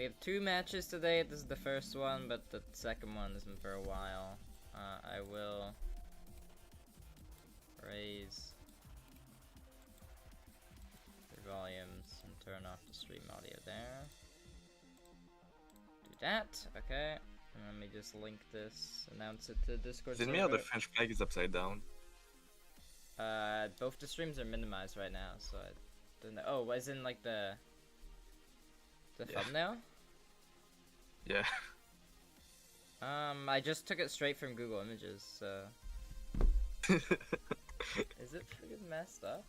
We have 2 matches today. This is the first one, but the second one isn't for a while. I will raise the volumes and turn off the stream audio there. Do that, okay. And let me just link this, announce it to Discord Is it server. me or the French flag is upside down? Both the streams are minimized right now, so I don't know. Oh, as in like the thumbnail? Yeah. I just took it straight from Google Images, so... Is it freaking messed up?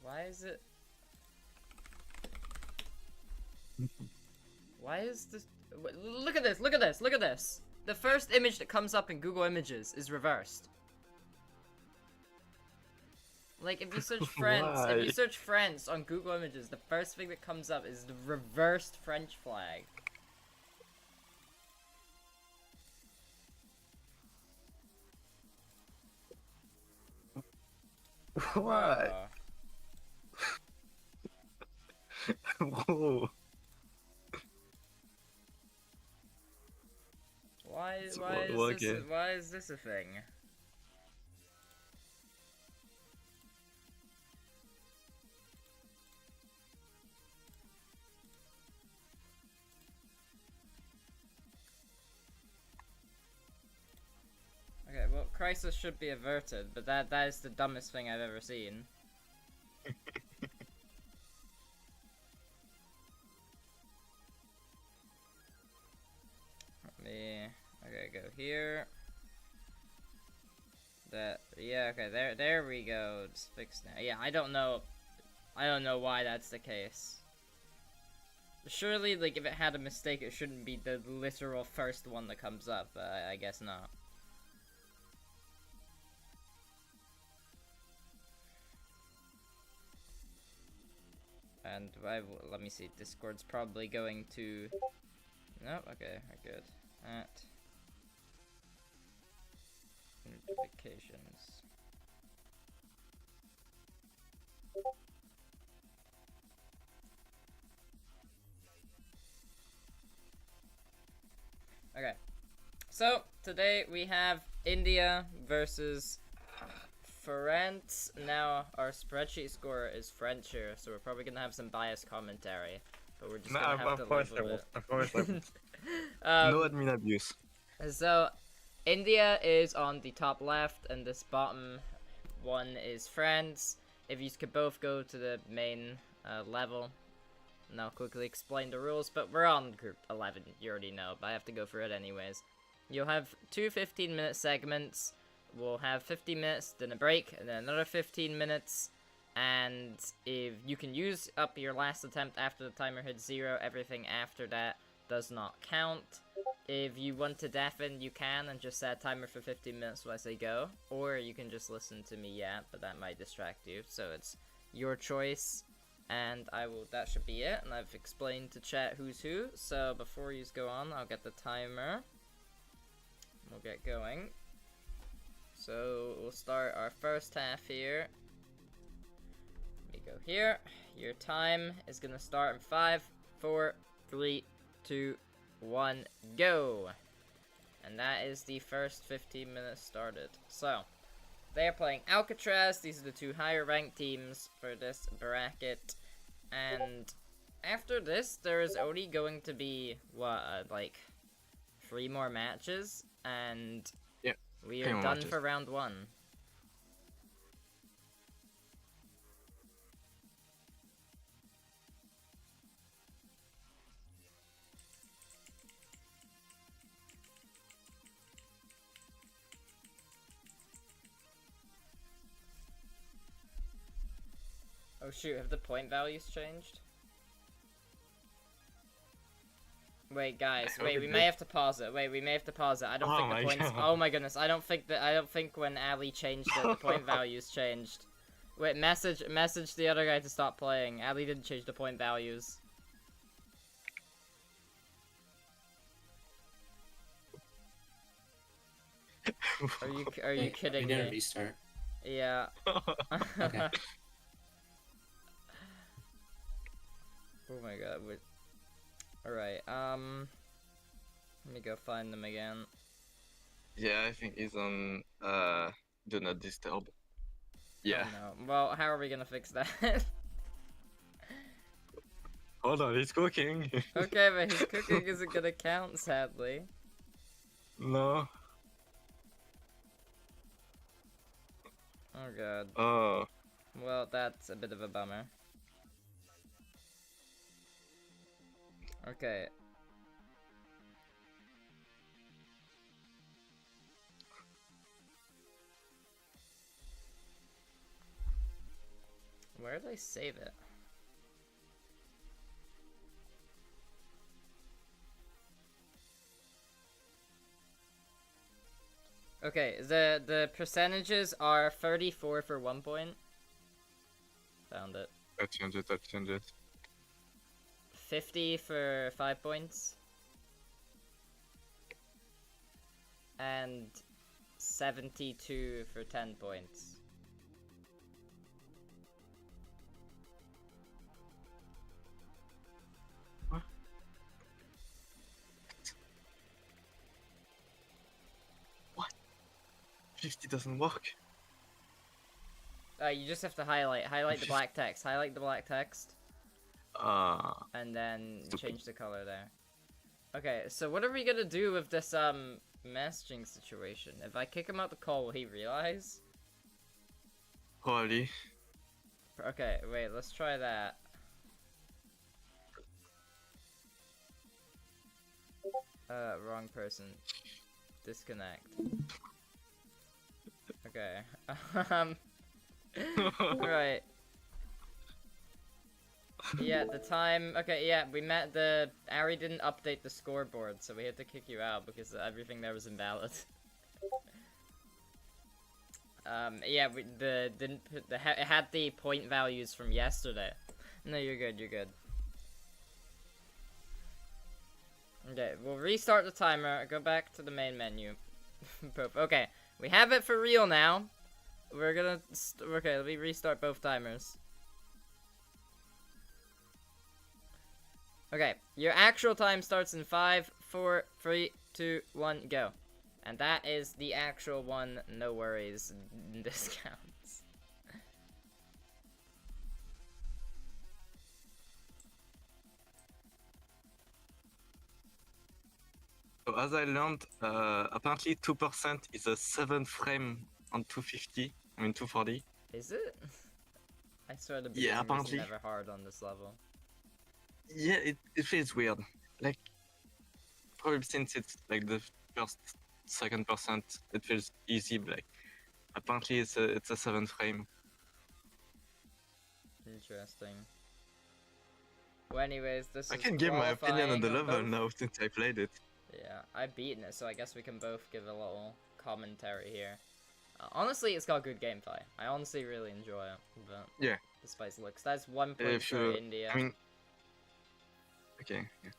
Why is it... Why is this... Look at this, look at this, look at this! The first image that comes up in Google Images is reversed. Like, if you search friends, if you search friends on Google Images, the first thing that comes up is the reversed French flag. What? Whoa. Why is this a thing? Okay, well, crisis should be averted, but that is the dumbest thing I've ever seen. Okay, go here. Yeah, okay, there we go. It's fixed now. Yeah, I don't know why that's the case. Surely, like, if it had a mistake, it shouldn't be the literal first one that comes up, but I guess not. And let me see, Discord's probably going to... No, okay, we're good. Notifications. Okay, so today we have India versus France. Now our spreadsheet score is French here, so we're probably gonna have some biased commentary, but we're just gonna have to live with it. Of course I will. No admin abuse. So India is on the top left, and this bottom one is France. If you could both go to the main level. And I'll quickly explain the rules, but we're on group 11, you already know, but I have to go through it anyways. You'll have 2 15-minute segments. We'll have 15 minutes, then a break, and then another 15 minutes. And if you can use up your last attempt after the timer hits 0, everything after that does not count. If you want to deafen, you can, and just set a timer for 15 minutes while I say go. Or you can just listen to me yap, but that might distract you, so it's your choice. And that should be it, and I've explained to chat who's who, so before you go on, I'll get the timer. We'll get going. So, we'll start our first half here. Let me go here. Your time is gonna start in 5, 4, 3, 2, 1, go! And that is the first 15 minutes started. So, they are playing Alcatraz. These are the 2 higher ranked teams for this bracket. And after this, there is only going to be, like 3 more matches. And yeah, we are done for round 1. Oh shoot, have the point values changed? Wait, guys, wait, we may have to pause it. Wait, we may have to pause it. I don't think the points... Oh my goodness, I don't think when Ali changed it, the point values changed. Wait, message the other guy to stop playing. Ali didn't change the point values. Are you kidding me? I'm gonna restart. Yeah. Okay. Oh my god. Wait. Alright, let me go find them again. Yeah, I think he's on do not disturb. Yeah. Oh no. Well, how are we gonna fix that? Hold on, he's cooking. Okay, but his cooking isn't gonna count, sadly. No. Oh god. Oh. Well, that's a bit of a bummer. Okay. Where did I save it? Okay, the percentages are 34 for 1 point. Found it. I'll change it, I'll change it. 50 for 5 points. And 72 for 10 points. What? What? 50 doesn't work. You just have to highlight the black text, highlight the black text, and then change the color there. Okay, so what are we gonna do with this, messaging situation? If I kick him out the call, will he realize? Probably. Okay, wait, let's try that. Wrong person. Disconnect. Okay. Right. Yeah, the time. Okay, yeah, we met the. Ari didn't update the scoreboard, so we had to kick you out because everything there was invalid. Yeah, it had the point values from yesterday. No, you're good, you're good. Okay, we'll restart the timer, go back to the main menu. Okay, we have it for real now. We're gonna, okay, let me restart both timers. Okay, your actual time starts in 5, 4, 3, 2, 1, go. And that is the actual one, no worries, discounts. So as I learned, apparently 2% is a 7 frame on 250, I mean 240. Is it? I swear the Yeah, beginning was apparently. never hard on this level. Yeah, it feels weird. Like, probably since it's like the first, second percent, it feels easy, but like, apparently it's a 7 frame. Interesting. Well, anyways, this I is can give my opinion on the qualifying level both. now since I played it. Yeah, I've beaten it, so I guess we can both give a little commentary here. Honestly, it's got good gameplay. I honestly really enjoy it, but Yeah. despite the looks, that's 1 point If for you, India. I mean, okay. Yeah.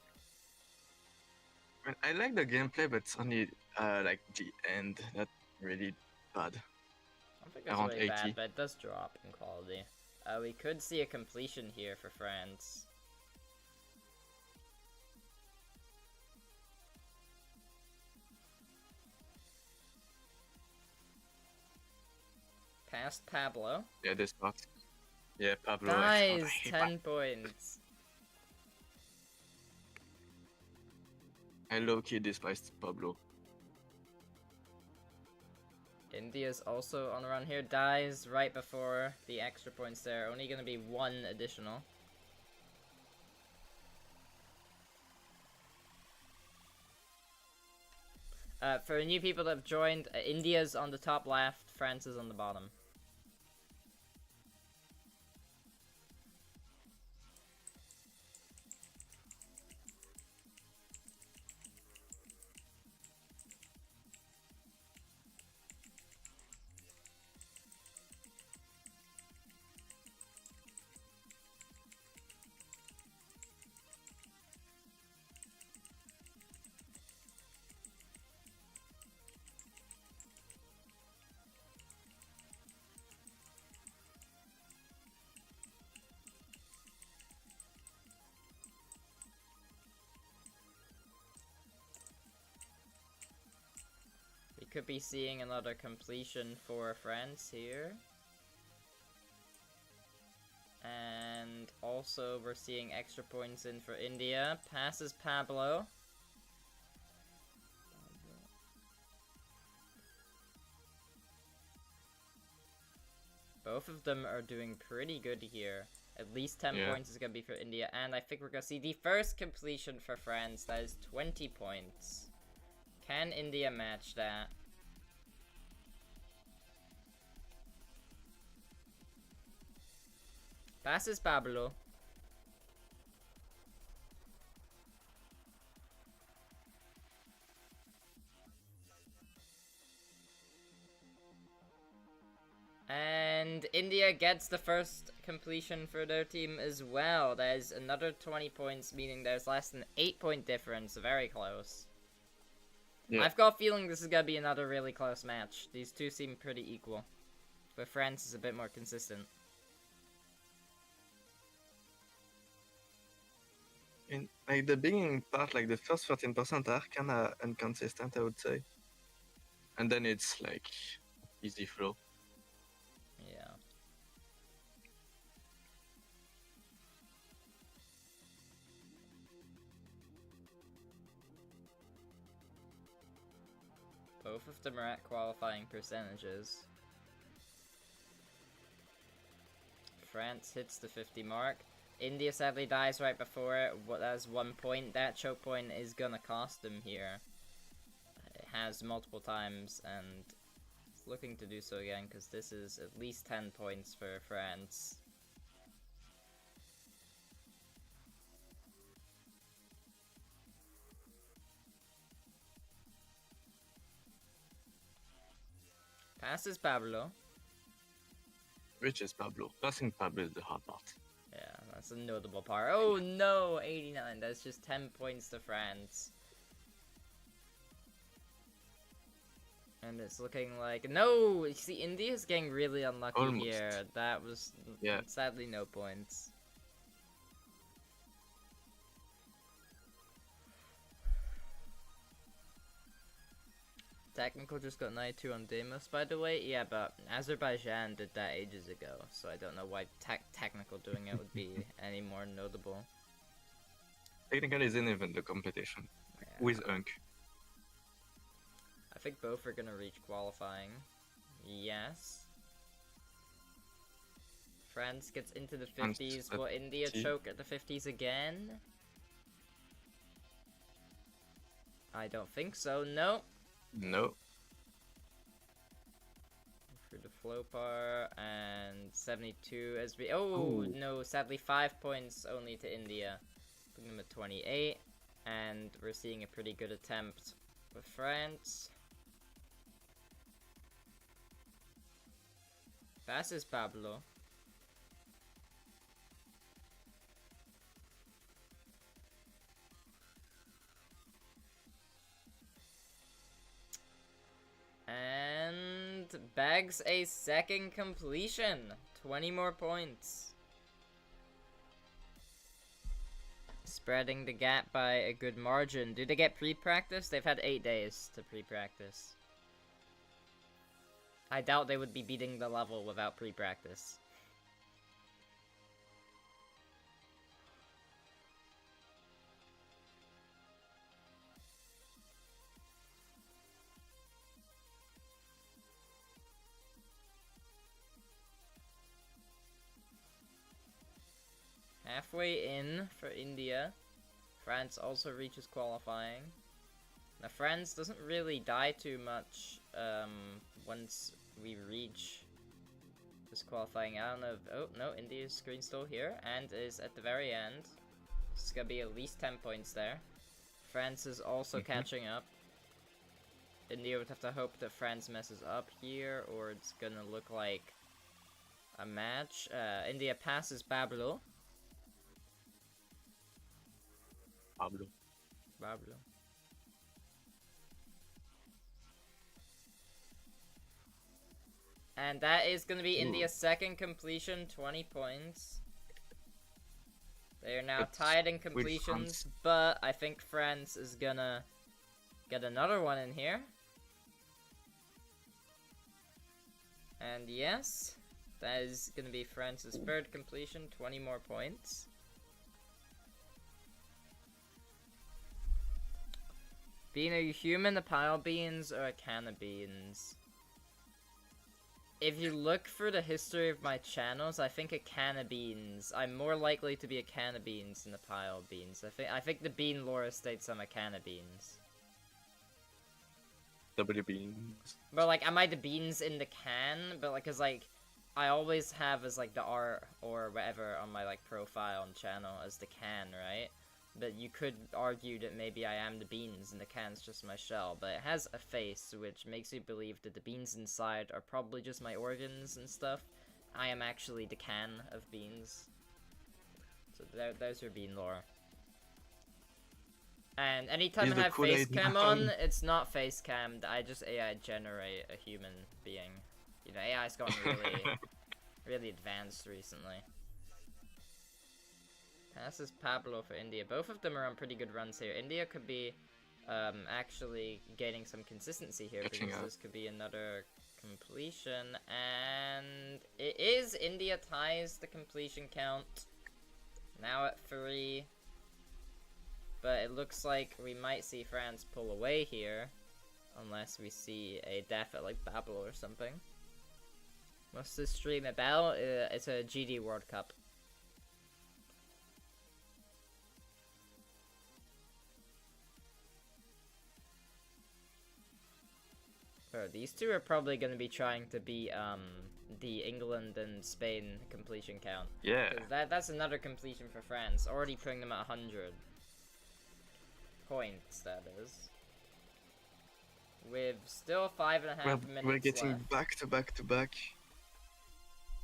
I mean, I like the gameplay, but it's only like the end that really bad. I don't think that's around really 80. bad, but it does drop in quality. We could see a completion here for France. Past Pablo. Yeah, this part. Yeah, Pablo. Nice, 10 points. I low-key despised Pablo. India's also on the run here. Dies right before the extra points there. Only gonna be 1 additional. For new people that have joined, India's on the top left, France is on the bottom. could be seeing another completion for France here. And also we're seeing extra points in for India. Passes Pablo. Both of them are doing pretty good here. At least 10 points is going to be for India. And I think we're going to see the first completion for France. That is 20 points. Can India match that? Passes Pablo. And India gets the first completion for their team as well. There's another 20 points, meaning there's less than 8-point difference. Very close. Yeah. I've got a feeling this is going to be another really close match. These two seem pretty equal. But France is a bit more consistent. In like the beginning part, like the first 13% are kind of inconsistent, I would say. And then it's like easy flow. Yeah. Both of them are at qualifying percentages. France hits the 50 mark. India sadly dies right before it. That's 1 point. That choke point is gonna cost them here. It has multiple times, and it's looking to do so again, because this is at least 10 points for France. Passes Pablo. Which is Pablo. Passing Pablo is the hard part. Yeah, that's a notable part. Oh no, 89. That's just 10 points to France. And it's looking like... No! You see, India's getting really unlucky Almost. Here. That was... Sadly, no points. Technical just got 92 on Demos, by the way. Yeah, but Azerbaijan did that ages ago, so I don't know why Technical doing it would be any more notable. Technical isn't even the competition. With Unk. I think both are gonna reach qualifying. Yes. France gets into the 50s. Will India choke at the 50s again? I don't think so. No. No. For the Flopar and 72 as we... Oh, no. Sadly, 5 points only to India. Putting them at 28. And we're seeing a pretty good attempt with France. Passes Pablo. And bags a second completion. 20 more points. Spreading the gap by a good margin. Do they get pre-practice? They've had 8 days to pre-practice. I doubt they would be beating the level without pre-practice. Halfway in for India. France also reaches qualifying. Now France doesn't really die too much once we reach this qualifying. I don't know if, oh no, India's screen still here and is at the very end. It's gonna be at least 10 points there. France is also catching up. India would have to hope that France messes up here, or it's gonna look like a match. India passes Pablo. Pablo. And that is going to be India's second completion, 20 points. They are now tied in completions, but I think France is gonna get another one in here. And yes, that is gonna be France's third completion, 20 more points. Bean, are you human, a pile of beans, or a can of beans? If you look for the history of my channels, I think a can of beans. I'm more likely to be a can of beans than a pile of beans. I think the bean lore states I'm a can of beans. W beans. But like, am I the beans in the can? But like, cause like, I always have as like the R or whatever on my like profile and channel as the can, right? But you could argue that maybe I am the beans and the can's just my shell, but it has a face, which makes me believe that the beans inside are probably just my organs and stuff. I am actually the can of beans. So there's your bean lore. And anytime I have face cam on, it's not face cammed, I just AI generate a human being. You know, AI's gotten really, really advanced recently. Passes Pablo for India. Both of them are on pretty good runs here. India could be actually gaining some consistency here because this could be another completion. And it is India ties the completion count. Now at 3. But it looks like we might see France pull away here. Unless we see a death at like Pablo or something. What's this stream about? It's a GD World Cup. These two are probably going to be trying to beat the England and Spain completion count. Yeah. That's another completion for France, already putting them at 100 points, that is. With still 5.5 minutes we're getting left. back to back to back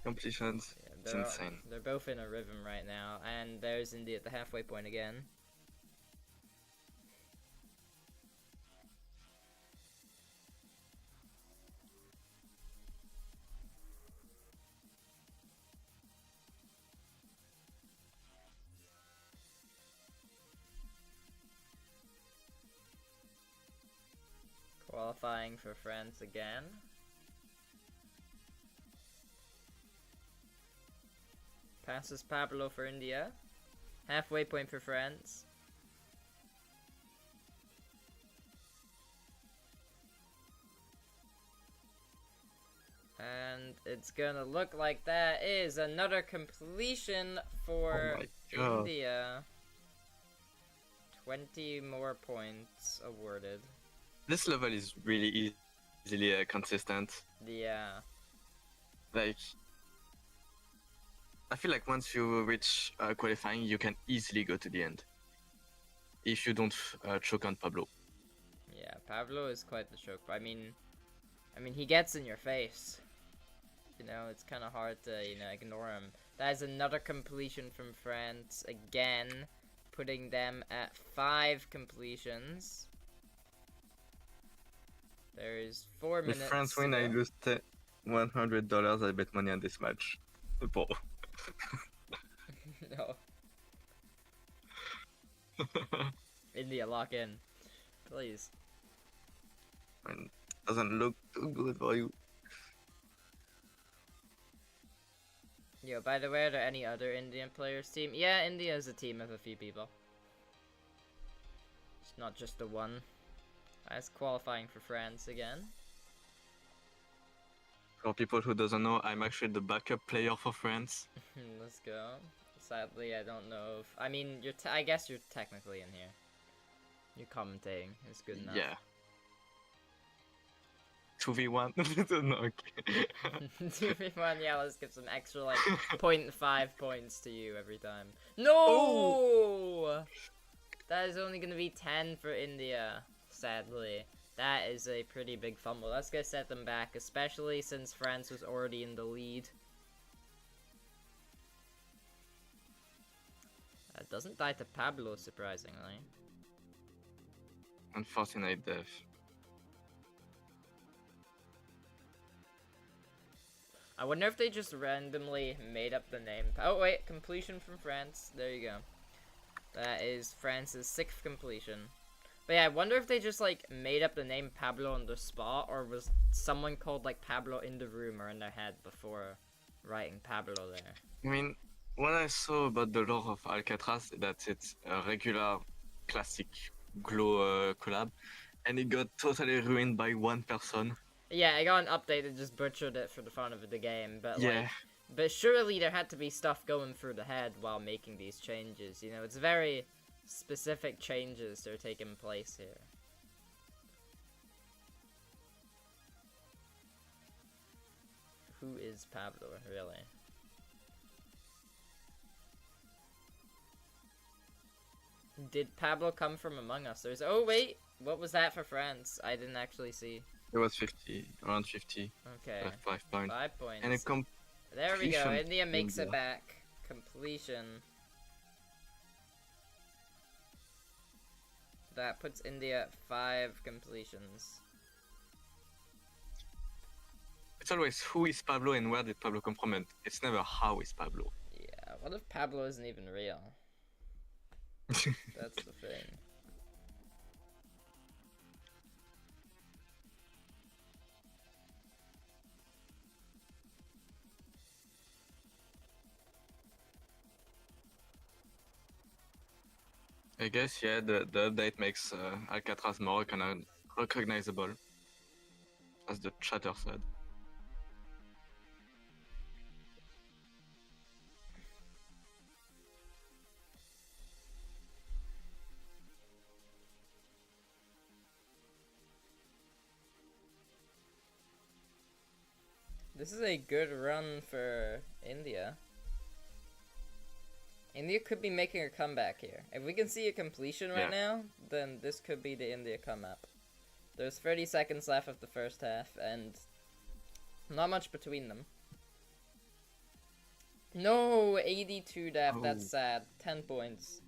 completions. Yeah, it's insane. They're both in a rhythm right now, and there's India at the halfway point again. Qualifying for France again. Passes Pablo for India. Halfway point for France. And it's gonna look like that is another completion for India. 20 more points awarded. This level is really easily consistent. Yeah. Like, I feel like once you reach qualifying, you can easily go to the end. If you don't choke on Pablo. Yeah, Pablo is quite the choke. I mean, he gets in your face. You know, it's kind of hard to, you know, ignore him. That is another completion from France again, putting them at 5 completions. There's 4 minutes. If France win, I lose $100. I bet money on this match. Paul. No. India, lock in, please. It doesn't look too good for you. Yo, by the way, are there any other Indian players team? Yeah, India is a team of a few people. It's not just the one. That's qualifying for France again. For people who doesn't know, I'm actually the backup player for France. Let's go. Sadly, I don't know if... I mean, I guess you're technically in here. You're commentating. It's good enough. Yeah. 2v1? No, okay. 2v1, yeah, let's give some extra, like, 0.5 points to you every time. No! Oh! That is only going to be 10 for India, sadly. That is a pretty big fumble. That's going to set them back, especially since France was already in the lead. That doesn't die to Pablo, surprisingly. Unfortunate death. I wonder if they just randomly made up the name. Oh wait, completion from France. There you go. That is France's 6th completion. But yeah, I wonder if they just like made up the name Pablo on the spot, or was someone called like Pablo in the room or in their head before writing Pablo there. I mean, what I saw about the lore of Alcatraz is that it's a regular classic Glow collab, and it got totally ruined by one person. Yeah, I got an update that just butchered it for the fun of the game, but Yeah. like, but surely there had to be stuff going through the head while making these changes. You know, it's very specific changes that are taking place here. Who is Pablo, really? Did Pablo come from among us? There's. Oh wait, what was that for France? I didn't actually see. It was 50, around 50. Okay. 5 points. 5 points. And it there we go. completion India makes India. it back. Completion. That puts India at 5 completions. It's always who is Pablo and where did Pablo come from, and it's never how is Pablo. Yeah, what if Pablo isn't even real? That's the thing. I guess, yeah, the update makes Alcatraz more recognizable, as the chatter said. This is a good run for India. India could be making a comeback here. If we can see a completion right now, then this could be the India come up. There's 30 seconds left of the first half, and not much between them. No, 82 death, that's sad. 10 points.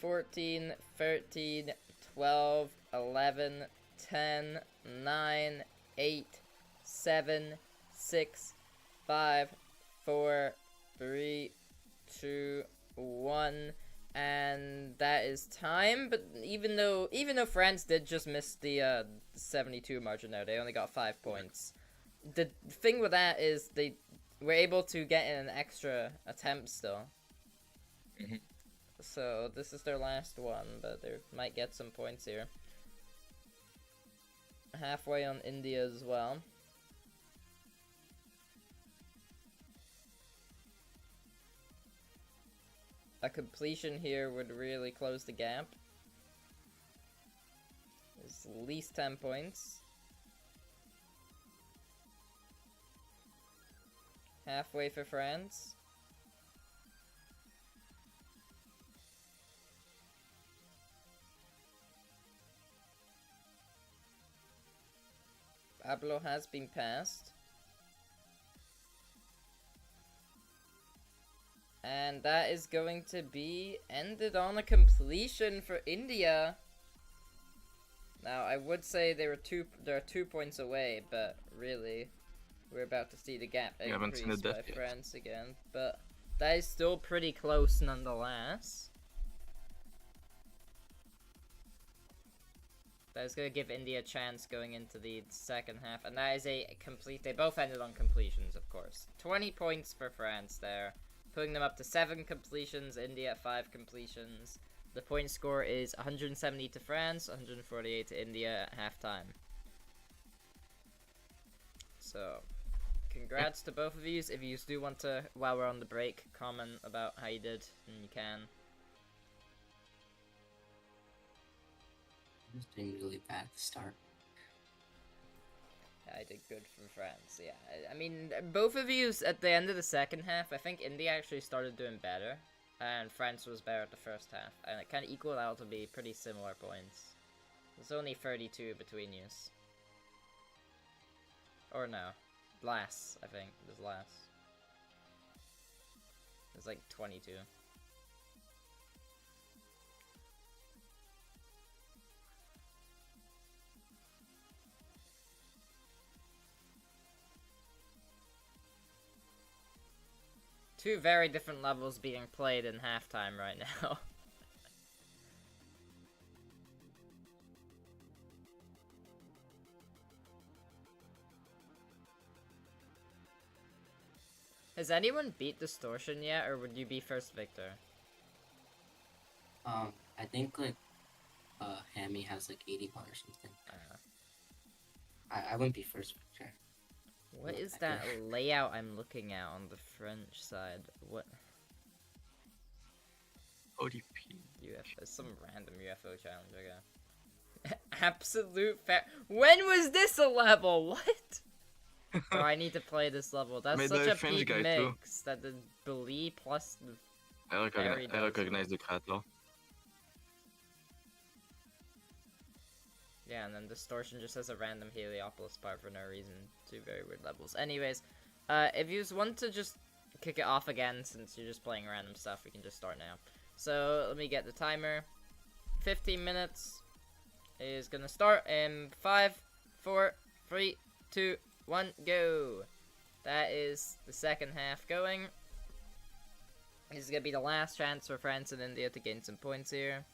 $14, 13, 12, 11, 10, 9, 8, 7, 6, 5, 4, 3, 2, 1, and that is time. But even though France did just miss the 72 margin there, they only got 5 points. The thing with that is they were able to get in an extra attempt still. Mm-hmm. So this is their last one, but they might get some points here. Halfway on India as well. A completion here would really close the gap. It's at least 10 points. Halfway for France. Pablo has been passed. And that is going to be ended on a completion for India. Now, I would say they're 2 points away, but really, we're about to see the gap increase by France again. But that is still pretty close nonetheless. That is going to give India a chance going into the second half. And that is a complete... They both ended on completions, of course. 20 points for France there. Putting them up to 7 completions. India at 5 completions. The point score is 170 to France, 148 to India at halftime. So, congrats to both of you. If you do want to, while we're on the break, comment about how you did, and you can. I was doing really bad at the start. I did good for France, yeah. I mean, both of you, at the end of the second half, I think India actually started doing better, and France was better at the first half, and it kind of equaled out to be pretty similar points. There's only 32 between you. Or no. Less, I think. There's less. There's like 22. Two very different levels being played in halftime right now. Has anyone beat Distortion yet, or would you be first victor? I think like Hammy has like 81 or something. I wouldn't be first victor. What is that layout I'm looking at on the French side? What? ODP. UFO, some random UFO challenge, okay. Absolute When was this a level? What? Bro, I need to play this level. That's Made such by a a French big guy, mix. That the Blee plus the I Barry does. recognize the creator. Yeah, and then Distortion just has a random Heliopolis part for no reason. Two very weird levels. Anyways, if you want to just kick it off again, since you're just playing random stuff, we can just start now. So, let me get the timer. 15 minutes is gonna start in 5, 4, 3, 2, 1, go! That is the second half going. This is gonna be the last chance for France and India to gain some points here.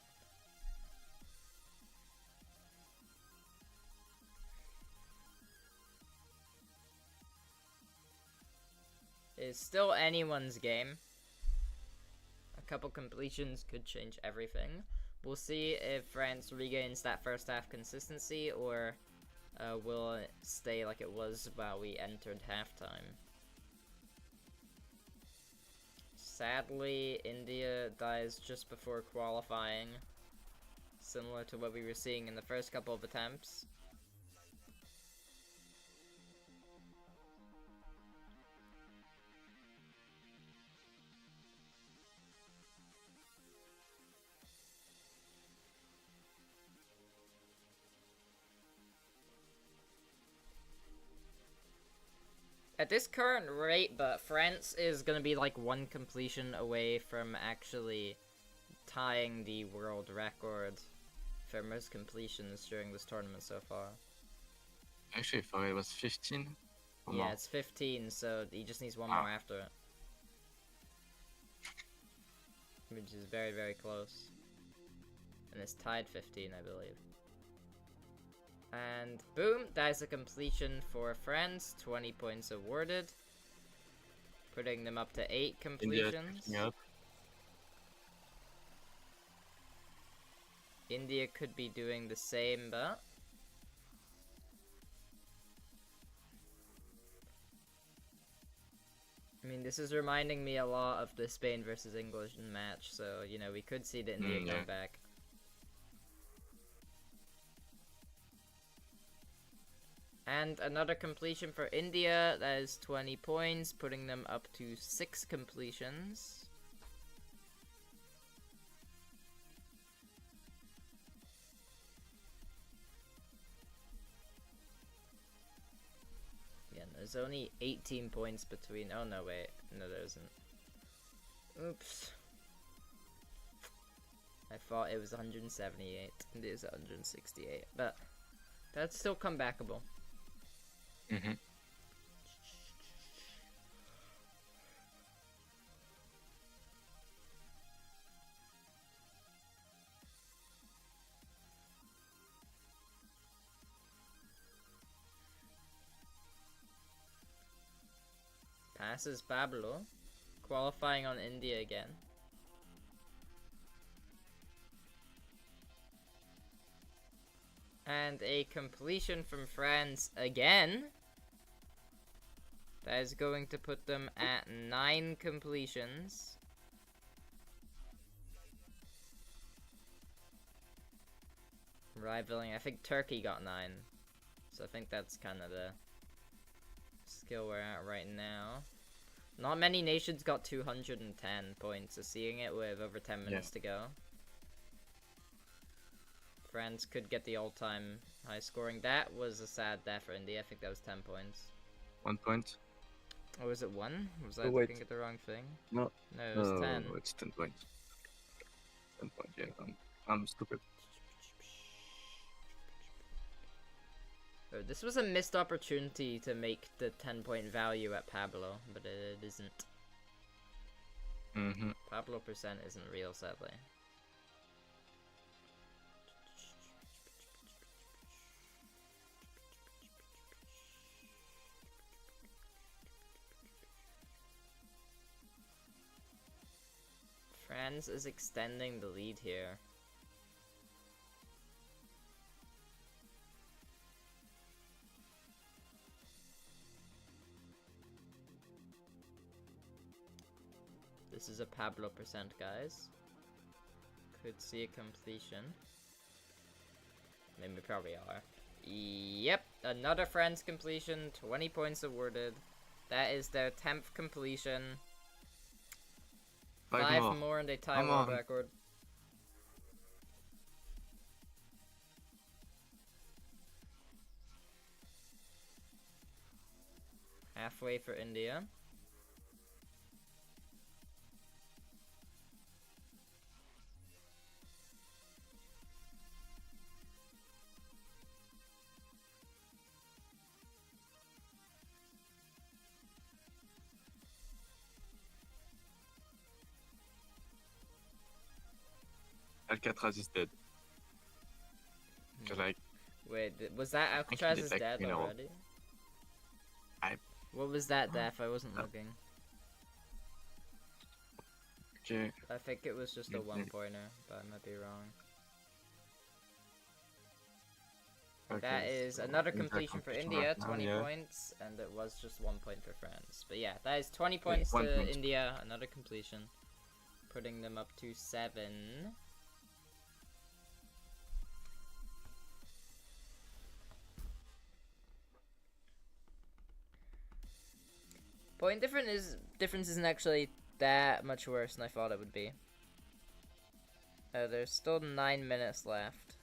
It's still anyone's game. A couple completions could change everything. We'll see if France regains that first half consistency, or will it stay like it was while we entered halftime. Sadly, India dies just before qualifying, similar to what we were seeing in the first couple of attempts. At this current rate, but France is gonna be like one completion away from actually tying the world record for most completions during this tournament so far. Actually, I thought it was 15. Or Yeah, more. it's 15, so he just needs one more after it. Which is very, very close. And it's tied 15, I believe. And boom, that is a completion for France. 20 points awarded. Putting them up to 8 completions. Yep. India could be doing the same, but... I mean, this is reminding me a lot of the Spain versus England match, so, you know, we could see the India come back. And another completion for India, that is 20 points, putting them up to 6 completions. Yeah, there's only 18 points between... Oh, no, wait. No, there isn't. Oops. I thought it was 178. It is 168, but that's still comebackable. Mm-hmm. Passes Pablo, qualifying on India again. And a completion from France again. That is going to put them at 9 completions. Rivaling, I think Turkey got 9. So I think that's kind of the skill we're at right now. Not many nations got 210 points, so seeing it with over 10 minutes to go. France could get the all-time high scoring. That was a sad death for India. I think that was 10 points. 1 point. Oh, was it 1? Was I Oh, wait. looking at the wrong thing? No. No, it was 10. No, it's 10 points. 10 points, yeah. I'm stupid. Oh, this was a missed opportunity to make the 10-point value at Pablo, but it isn't. Pablo percent isn't real, sadly. France is extending the lead here. This is a Pablo percent, guys. Could see a completion. I mean, we probably are. Yep, another France completion, 20 points awarded. That is their 10th completion. 5 more and they tie world record. Halfway for India. Alcatraz is dead. Like, wait, was that Alcatraz is dead already? What was that death? I wasn't looking. Okay. I think it was just a 1-pointer, but I might be wrong. Okay, that is another completion for India, 20 points, and it was just 1 point for France. But yeah, that is 20 points to India, another completion, putting them up to 7. Point difference isn't actually that much worse than I thought it would be. There's still 9 minutes left.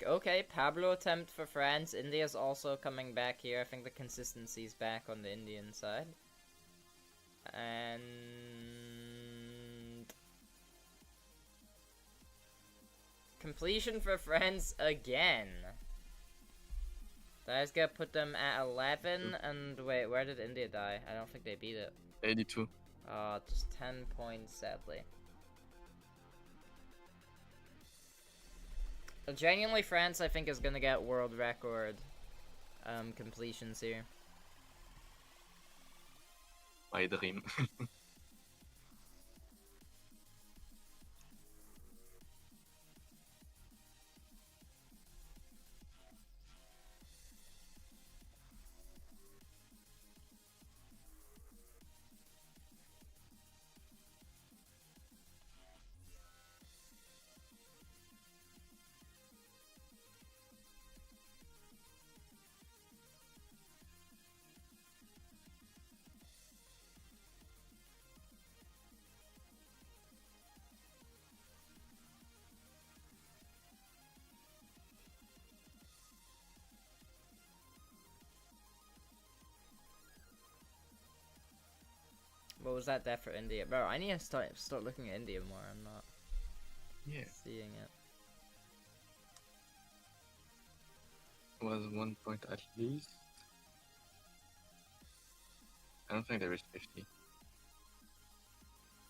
Okay, Pablo attempt for France. India's also coming back here. I think the consistency's back on the Indian side. And completion for France again. That's gonna put them at 11. And wait, where did India die? I don't think they beat it. 82. Just 10 points, sadly. Genuinely, France, I think, is gonna get world record completions here. My dream. What was that death for India? Bro, I need to start looking at India more. I'm not seeing it. Was 1 point at least. I don't think there is 50.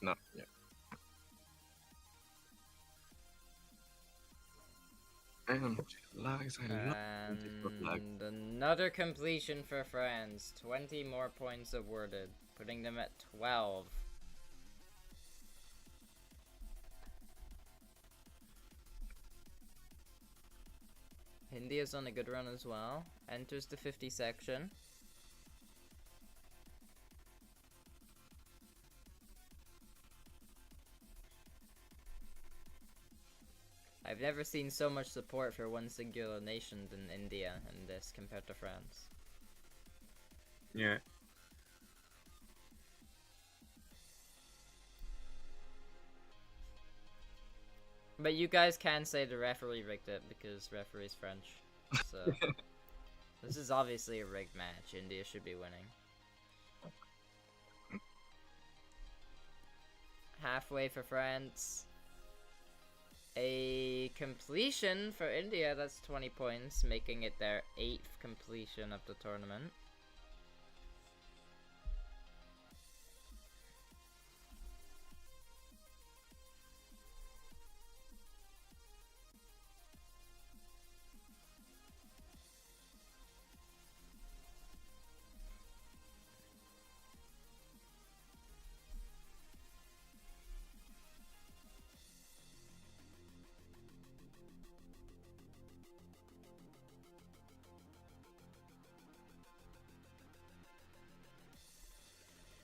No, yeah. And another completion for France. 20 more points awarded, putting them at 12. India's on a good run as well. Enters the 50 section. I've never seen so much support for one singular nation than India in this compared to France. Yeah. But you guys can say the referee rigged it because referee's French. So this is obviously a rigged match. India should be winning. Halfway for France. A completion for India, that's 20 points, making it their 8th completion of the tournament.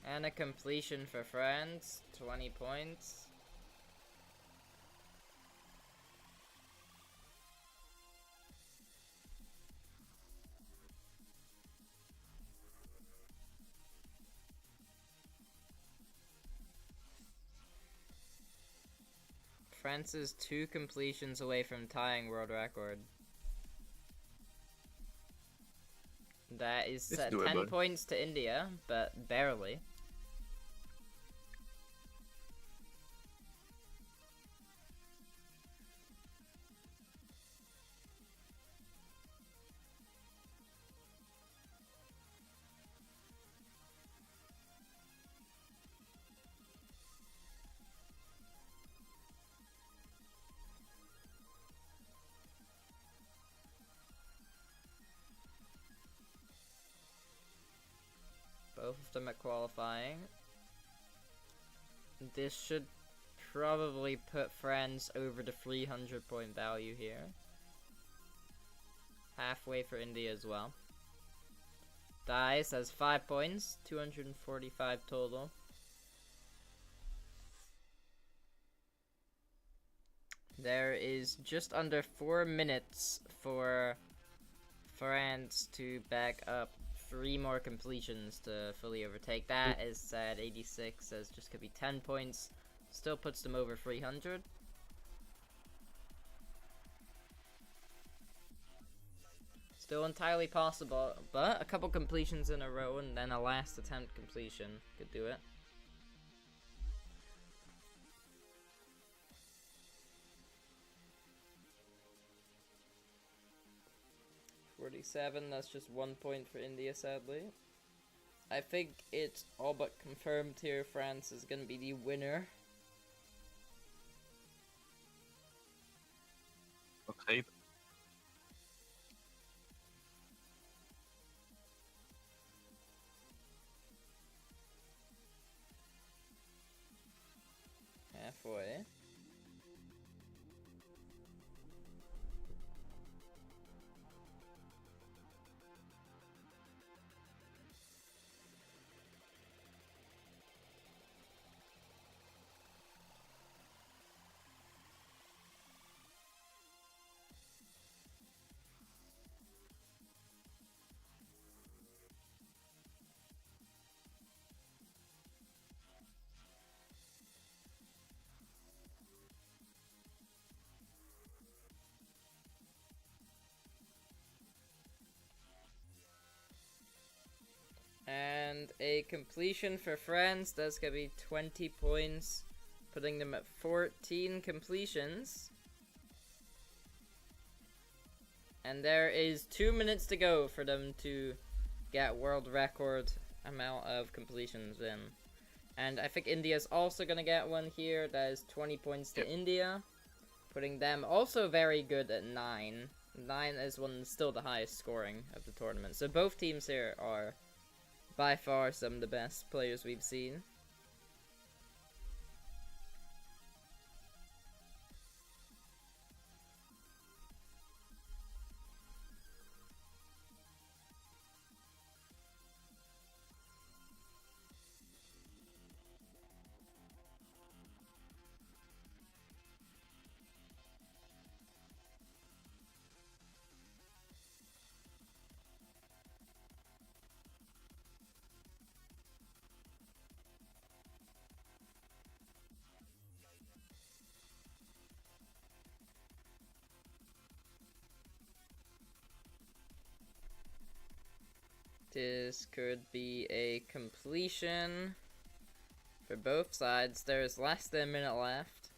And a completion for France, 20 points. France is 2 completions away from tying world record. That is 10 points to India, but barely. Both of them are qualifying. This should probably put France over the 300 point value here. Halfway for India as well. Dice has 5 points, 245 total. There is just under 4 minutes for France to back up 3 more completions to fully overtake. That is at 86, says just could be 10 points. Still puts them over 300. Still entirely possible, but a couple completions in a row and then a last attempt completion could do it. That's just 1 point for India, sadly. I think it's all but confirmed here. France is going to be the winner. Okay. Halfway. And a completion for France, that's gonna be 20 points, putting them at 14 completions. And there is 2 minutes to go for them to get world record amount of completions in. And I think India's also gonna get one here. That is 20 points to India, putting them also very good at 9. 9 is still the highest scoring of the tournament. So both teams here are by far some of the best players we've seen. This could be a completion for both sides. There's less than a minute left.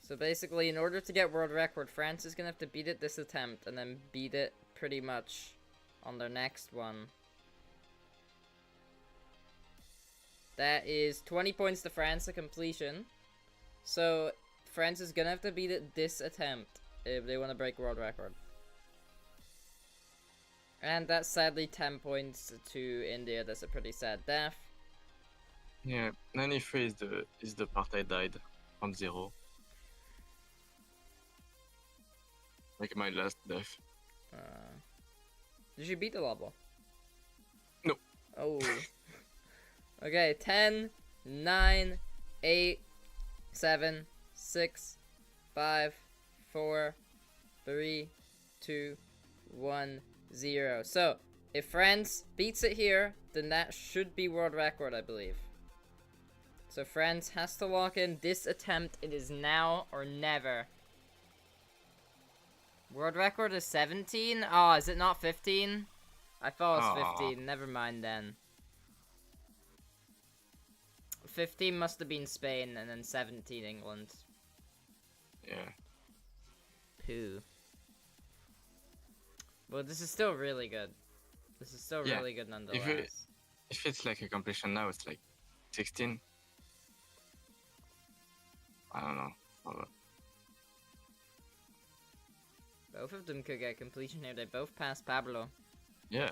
So basically, in order to get world record, France is gonna have to beat it this attempt and then beat it pretty much on their next one. That is 20 points to France, a completion. So France is gonna have to beat it this attempt if they want to break world record. And that's sadly 10 points to India. That's a pretty sad death. Yeah, 93 is the part I died from 0. Like my last death. Did you beat the level? No. Oh. Okay, 10, 9, 8, 7, 6, 5, 4, 3, 2, 1, 0. So, if France beats it here, then that should be world record, I believe. So France has to lock in this attempt. It is now or never. World record is 17? Oh, is it not 15? I thought it was 15. Never mind then. 15 must have been Spain, and then 17 England. Yeah. Pooh. Well, this is still really good. This is still really good nonetheless. If it's like a completion now, it's like 16. I don't know. Both of them could get completion here. They both passed Pablo. Yeah.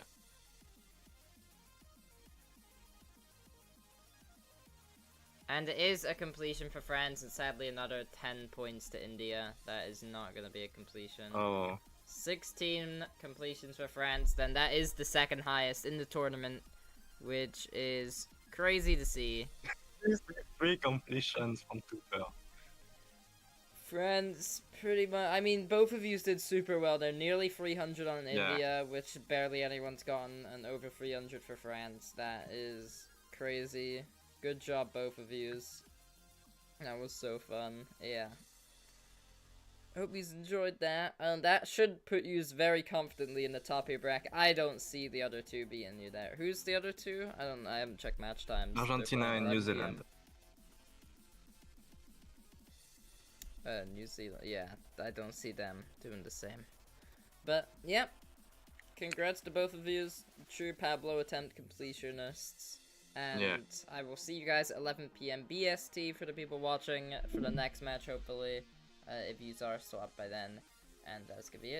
And it is a completion for France, and sadly another 10 points to India. That is not going to be a completion. Oh. 16 completions for France, then that is the second highest in the tournament, which is crazy to see. 3 completions from Cooper. France, pretty much. I mean, both of you did super well. They're nearly 300 on India, which barely anyone's gotten, and over 300 for France. That is crazy. Good job, both of yous. That was so fun. Yeah. Hope you enjoyed that. That should put you very confidently in the top of your bracket. I don't see the other two being you there. Who's the other two? I haven't checked match times. Argentina and New Zealand. New Zealand. Yeah, I don't see them doing the same. But, yep. Congrats to both of you. True Pablo attempt completionists. And I will see you guys at 11 PM BST for the people watching for the next match, hopefully. If you are still up by then. And that's gonna be it.